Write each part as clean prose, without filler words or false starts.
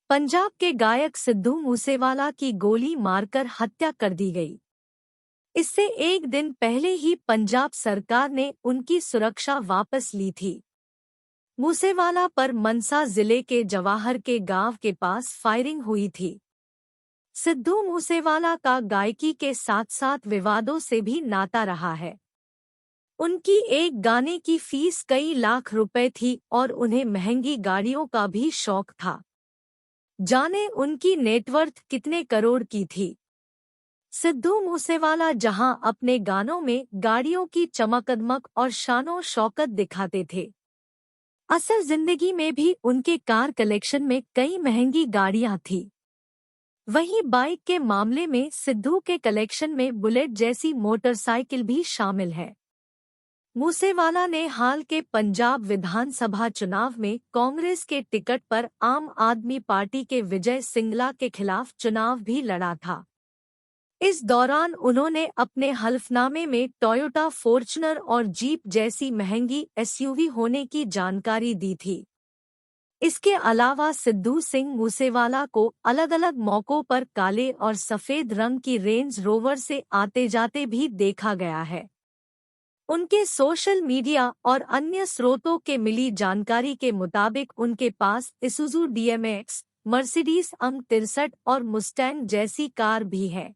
पंजाब के गायक सिद्धू मूसेवाला की गोली मारकर हत्या कर दी गई। इससे एक दिन पहले ही पंजाब सरकार ने उनकी सुरक्षा वापस ली थी। मूसेवाला पर मनसा जिले के जवाहर के गांव के पास फायरिंग हुई थी। सिद्धू मूसेवाला का गायकी के साथ साथ विवादों से भी नाता रहा है। उनकी एक गाने की फीस कई लाख रुपए थी और उन्हें महंगी गाड़ियों का भी शौक था। जाने उनकी नेटवर्थ कितने करोड़ की थी। सिद्धू मूसेवाला जहां अपने गानों में गाड़ियों की चमकदमक और शानो शौकत दिखाते थे, असल जिंदगी में भी उनके कार कलेक्शन में कई महंगी गाड़ियां थी। वहीं बाइक के मामले में सिद्धू के कलेक्शन में बुलेट जैसी मोटरसाइकिल भी शामिल है। मूसेवाला ने हाल के पंजाब विधानसभा चुनाव में कांग्रेस के टिकट पर आम आदमी पार्टी के विजय सिंगला के खिलाफ चुनाव भी लड़ा था। इस दौरान उन्होंने अपने हल्फनामे में टोयोटा फॉर्च्यूनर और जीप जैसी महंगी एसयूवी होने की जानकारी दी थी। इसके अलावा सिद्धू सिंह मूसेवाला को अलग अलग मौकों पर काले और सफेद रंग की रेंज रोवर से आते जाते भी देखा गया है। उनके सोशल मीडिया और अन्य स्रोतों के मिली जानकारी के मुताबिक उनके पास इसुजू डीएमएक्स, मर्सिडीज EM63 और मुस्टैंग जैसी कार भी है।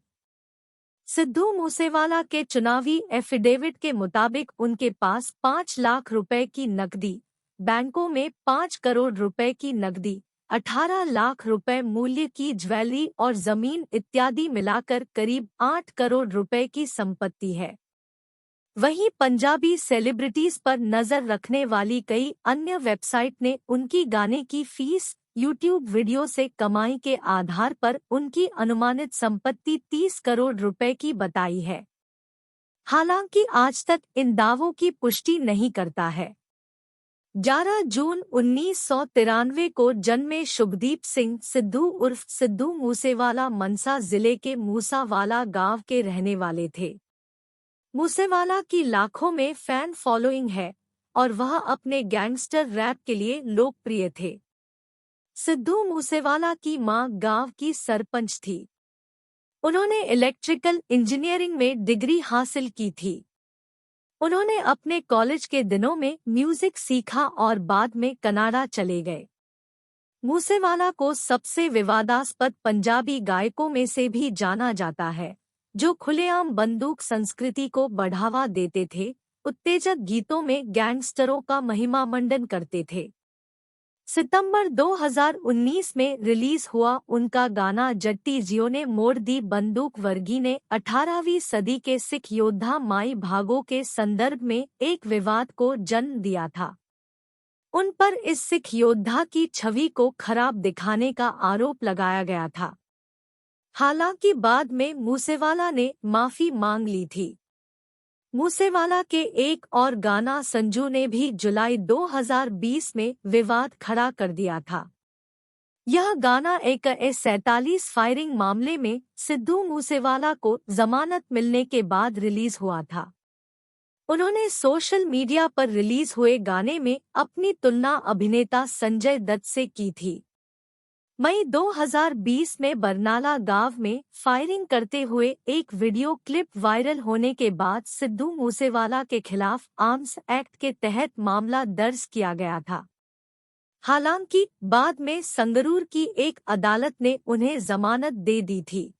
सिद्धू मूसेवाला के चुनावी एफिडेविट के मुताबिक उनके पास 5 लाख रुपए की नकदी, बैंकों में 5 करोड़ रुपए की नकदी, 18 लाख रुपए मूल्य की ज्वेलरी और जमीन इत्यादि मिलाकर करीब 8 करोड़ रुपए की संपत्ति है। वहीं पंजाबी सेलिब्रिटीज पर नजर रखने वाली कई अन्य वेबसाइट ने उनकी गाने की फीस, यूट्यूब वीडियो से कमाई के आधार पर उनकी अनुमानित संपत्ति 30 करोड़ रुपए की बताई है। हालांकि आज तक इन दावों की पुष्टि नहीं करता है। 11 जून 1993 को जन्मे शुभदीप सिंह सिद्धू उर्फ सिद्धू मूसेवाला मनसा जिले के मूसावाला गांव के रहने वाले थे। मूसेवाला की लाखों में फैन फॉलोइंग है और वह अपने गैंगस्टर रैप के लिए लोकप्रिय थे। सिद्धू मूसेवाला की मां गांव की सरपंच थी। उन्होंने इलेक्ट्रिकल इंजीनियरिंग में डिग्री हासिल की थी। उन्होंने अपने कॉलेज के दिनों में म्यूजिक सीखा और बाद में कनाडा चले गए। मूसेवाला को सबसे विवादास्पद पंजाबी गायकों में से भी जाना जाता है, जो खुलेआम बंदूक संस्कृति को बढ़ावा देते थे, उत्तेजक गीतों में गैंगस्टरों का महिमामंडन करते थे। सितंबर 2019 में रिलीज हुआ उनका गाना जट्टी जियो ने मोड़ दी बंदूक वर्गी ने 18वीं सदी के सिख योद्धा माई भागो के संदर्भ में एक विवाद को जन्म दिया था। उन पर इस सिख योद्धा की छवि को खराब दिखाने का आरोप लगाया गया था। हालांकि बाद में मूसेवाला ने माफी मांग ली थी। मूसेवाला के एक और गाना संजू ने भी जुलाई 2020 में विवाद खड़ा कर दिया था। यह गाना एक 47 फायरिंग मामले में सिद्धू मूसेवाला को जमानत मिलने के बाद रिलीज हुआ था। उन्होंने सोशल मीडिया पर रिलीज हुए गाने में अपनी तुलना अभिनेता संजय दत्त से की थी। मई 2020 में बरनाला गांव में फायरिंग करते हुए एक वीडियो क्लिप वायरल होने के बाद सिद्धू मूसेवाला के खिलाफ आर्म्स एक्ट के तहत मामला दर्ज किया गया था। हालांकि बाद में संगरूर की एक अदालत ने उन्हें जमानत दे दी थी।